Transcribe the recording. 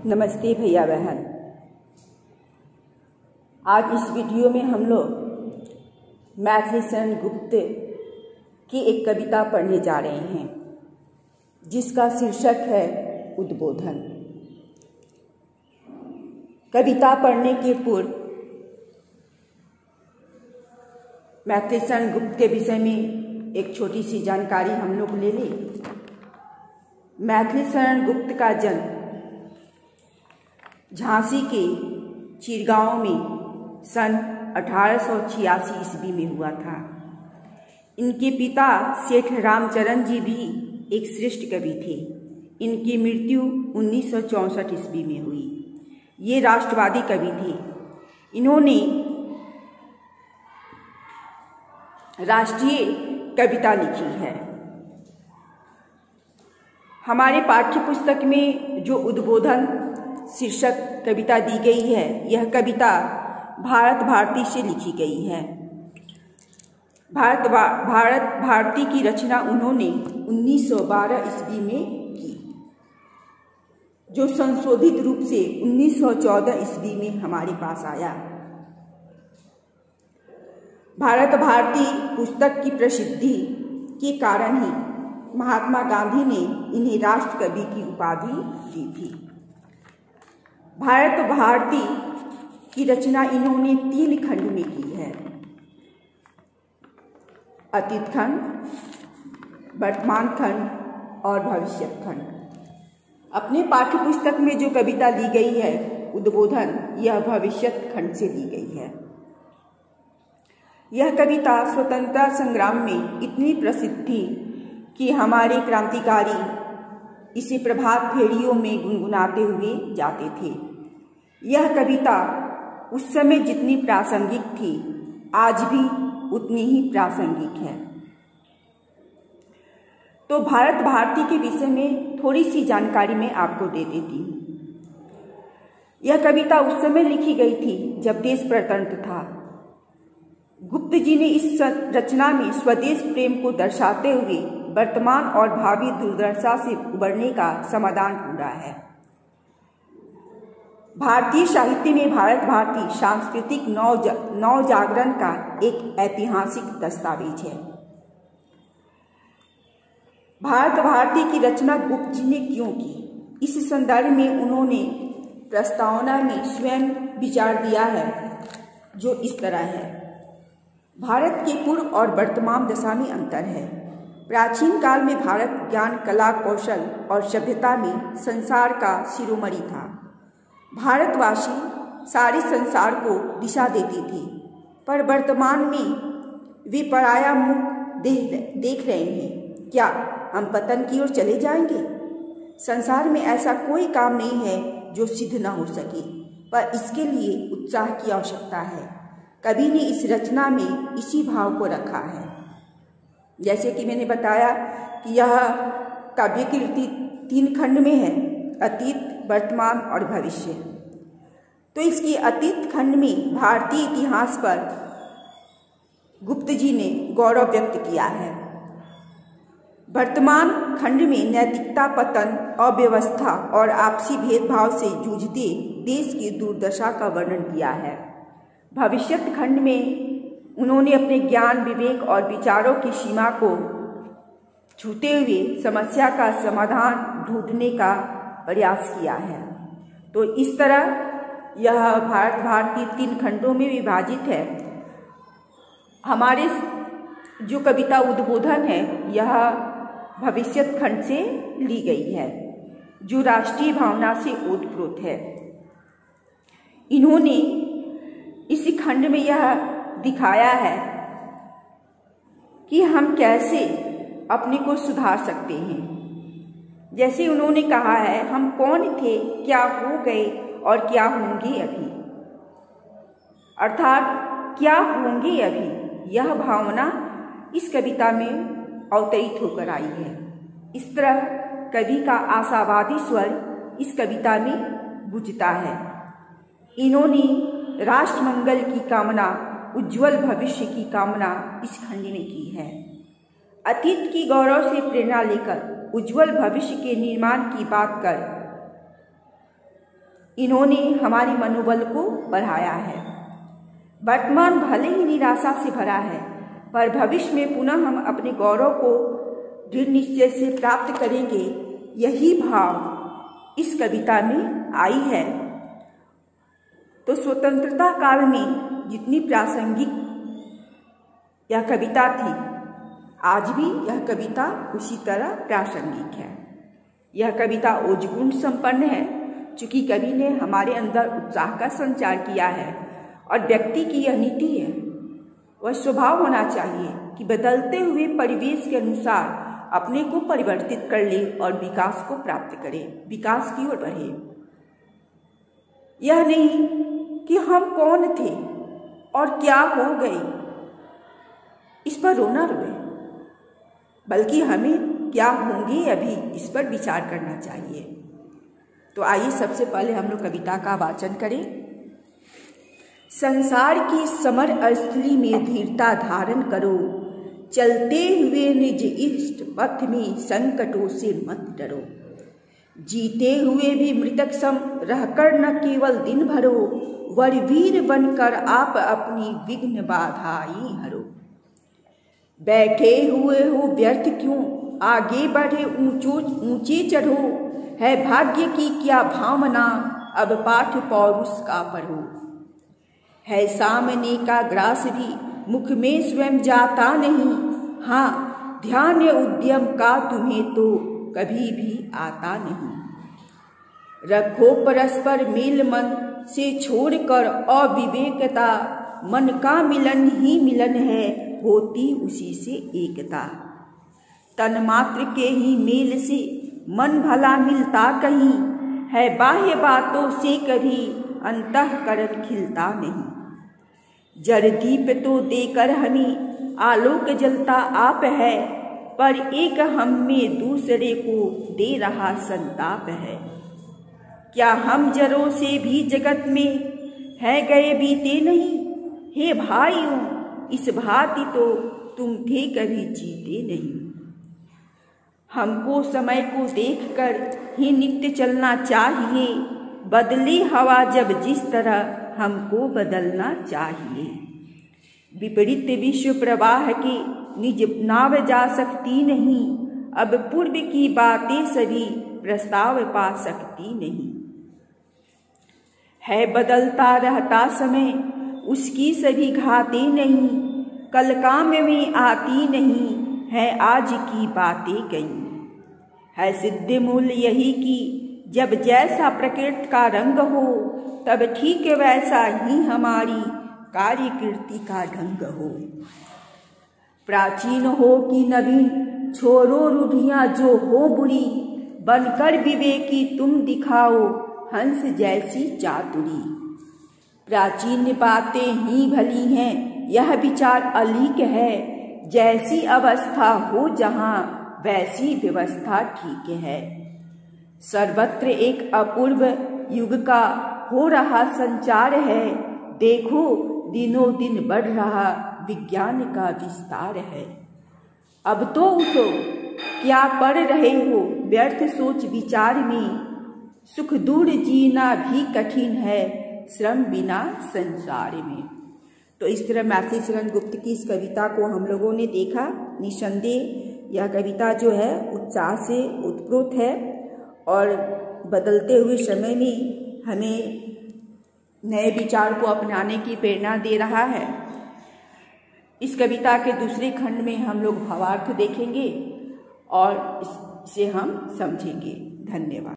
नमस्ते भैया बहन। आज इस वीडियो में हम लोग मैथिली शरण गुप्त की एक कविता पढ़ने जा रहे हैं जिसका शीर्षक है उद्बोधन। कविता पढ़ने के पूर्व मैथिली शरण गुप्त के विषय में एक छोटी सी जानकारी हम लोग ले लें। मैथिली शरण गुप्त का जन्म झांसी के चिरगांव में सन 1886 ईस्वी में हुआ था। इनके पिता सेठ रामचरण जी भी एक श्रेष्ठ कवि थे। इनकी मृत्यु 1964 ईस्वी में हुई। ये राष्ट्रवादी कवि थे। इन्होंने राष्ट्रीय कविता लिखी है। हमारे पाठ्य पुस्तक में जो उद्बोधन शीर्षक कविता दी गई है, यह कविता भारत भारती से लिखी गई है। भारत भारती की रचना उन्होंने 1912 ईस्वी में की, जो संशोधित रूप से 1914 ईस्वी में हमारे पास आया। भारत भारती पुस्तक की प्रसिद्धि के कारण ही महात्मा गांधी ने इन्हें राष्ट्र कवि की उपाधि दी थी। भारत भारती की रचना इन्होंने 3 खंड में की है: अतीत खंड, वर्तमान खंड और भविष्य खंड। अपने पाठ्य पुस्तक में जो कविता ली गई है उद्बोधन, यह भविष्य खंड से ली गई है। यह कविता स्वतंत्रता संग्राम में इतनी प्रसिद्ध थी कि हमारे क्रांतिकारी इसे प्रभात फेरियों में गुनगुनाते हुए जाते थे। यह कविता उस समय जितनी प्रासंगिक थी, आज भी उतनी ही प्रासंगिक है। तो भारत भारती के विषय में थोड़ी सी जानकारी मैं आपको दे देती हूँ। यह कविता उस समय लिखी गई थी जब देश स्वतंत्र था। गुप्त जी ने इस रचना में स्वदेश प्रेम को दर्शाते हुए वर्तमान और भावी दुर्दशा से उबरने का समाधान ढूंढा है। भारतीय साहित्य में भारत भारती सांस्कृतिक नवजागरण का एक ऐतिहासिक दस्तावेज है। भारत भारती की रचना गुप्त जी ने क्यों की, इस संदर्भ में उन्होंने प्रस्तावना में स्वयं विचार दिया है, जो इस तरह है: भारत के पूर्व और वर्तमान दशा में अंतर है। प्राचीन काल में भारत ज्ञान, कला, कौशल और सभ्यता में संसार का शिरोमणि था। भारतवासी सारे संसार को दिशा देते थे, पर वर्तमान में वे पराया मुख देख रहे हैं। क्या हम पतन की ओर चले जाएंगे? संसार में ऐसा कोई काम नहीं है जो सिद्ध न हो सके, पर इसके लिए उत्साह की आवश्यकता है। कवि ने इस रचना में इसी भाव को रखा है। जैसे कि मैंने बताया कि यह काव्य कृति 3 खंड में है: अतीत, वर्तमान और भविष्य। तो इसकी अतीत खंड में भारतीय इतिहास पर गुप्त जी ने गौरव व्यक्त किया है। वर्तमान खंड में नैतिकता पतन, अव्यवस्था और आपसी भेदभाव से जूझते देश की दुर्दशा का वर्णन किया है। भविष्यत खंड में उन्होंने अपने ज्ञान, विवेक और विचारों की सीमा को छूते हुए समस्या का समाधान ढूंढने का प्रयास किया है। तो इस तरह यह भारत भारती 3 खंडों में विभाजित है। हमारे जो कविता उद्बोधन है, यह भविष्यत खंड से ली गई है, जो राष्ट्रीय भावना से ओतप्रोत है। इन्होंने इसी खंड में यह दिखाया है कि हम कैसे अपने को सुधार सकते हैं। जैसे उन्होंने कहा है, हम कौन थे, क्या हो गए और क्या होंगे अभी, अर्थात क्या होंगे अभी, यह भावना इस कविता में अवतरित होकर आई है। इस तरह कवि का आशावादी स्वर इस कविता में गूंजता है। इन्होंने राष्ट्र मंगल की कामना, उज्जवल भविष्य की कामना इस खंड में की है। अतीत की गौरव से प्रेरणा लेकर उज्जवल भविष्य के निर्माण की बात कर इन्होंने हमारे मनोबल को बढ़ाया है। वर्तमान भले ही निराशा से भरा है, पर भविष्य में पुनः हम अपने गौरव को दृढ़ निश्चय से प्राप्त करेंगे। यही भाव इस कविता में आई है। तो स्वतंत्रता काल में जितनी प्रासंगिक यह कविता थी, आज भी यह कविता उसी तरह प्रासंगिक है। यह कविता ओजगुण संपन्न है, चूंकि कवि ने हमारे अंदर उत्साह का संचार किया है। और व्यक्ति की यह नीति है, वह स्वभाव होना चाहिए कि बदलते हुए परिवेश के अनुसार अपने को परिवर्तित कर ले और विकास को प्राप्त करे, विकास की ओर बढ़े। यह नहीं कि हम कौन थे और क्या हो गए, इस पर रोना रोए, बल्कि हमें क्या होंगे अभी, इस पर विचार करना चाहिए। तो आइए सबसे पहले हम लोग कविता का वाचन करें। संसार की समर स्थली में धीरता धारण करो, चलते हुए निज इष्ट पथ में संकटों से मत डरो। जीते हुए भी मृतक सम रहकर न केवल दिन भरो, वर वीर बनकर आप अपनी विघ्न बाधाएं हरो। बैठे हुए हो व्यर्थ क्यों, आगे बढ़े ऊंचे चढ़ो, है भाग्य की क्या भावना, अब पाठ पौरुष का पढ़ो। है सामने का ग्रास भी मुख में स्वयं जाता नहीं, हाँ ध्यान उद्यम का तुम्हें तो कभी भी आता नहीं। रखो परस्पर मेल मन से छोड़कर अविवेकता, मन का मिलन ही मिलन है, होती उसी से एकता। तन मात्र के ही मेल से मन भला मिलता कहीं, है बाह्य बातों से कभी अंतःकरण खिलता नहीं। जर दीप तो देकर हमें आलोक जलता आप है, पर एक हम में दूसरे को दे रहा संताप है। क्या हम जरों से भी जगत में है गए बीते नहीं, हे भाइयों इस भांति तो तुम थे कभी जीते नहीं। हमको समय को देखकर ही नित्य चलना चाहिए, बदली हवा जब जिस तरह हमको बदलना चाहिए। विपरीत विश्व प्रवाह की निज नाव जा सकती नहीं, अब पूर्व की बातें सभी प्रस्ताव पा सकती नहीं। है बदलता रहता समय उसकी सभी घातें नहीं, कल काम में आती नहीं है आज की बातें गई। है सिद्ध मूल यही कि जब जैसा प्रकृति का रंग हो, तब ठीक वैसा ही हमारी कार्यकृति का ढंग हो। प्राचीन हो कि नवीन छोड़ो रूढ़ियां जो हो बुरी, बनकर विवेकी तुम दिखाओ हंस जैसी चातुरी। प्राचीन बातें ही भली हैं यह विचार अलीक है, जैसी अवस्था हो जहां वैसी व्यवस्था ठीक है। सर्वत्र एक अपूर्व युग का हो रहा संचार है, देखो दिनों दिन बढ़ रहा विज्ञान का विस्तार है। अब तो उठो क्या पढ़ रहे हो व्यर्थ सोच विचार में, सुख दूर जीना भी कठिन है श्रम बिना संसार में। तो इस तरह मैथिली शरण गुप्त की इस कविता को हम लोगों ने देखा। निसंदेह यह कविता जो है उत्साह से उत्प्रोत है और बदलते हुए समय में हमें नए विचार को अपनाने की प्रेरणा दे रहा है। इस कविता के दूसरे खंड में हम लोग भावार्थ देखेंगे और इसे हम समझेंगे। धन्यवाद।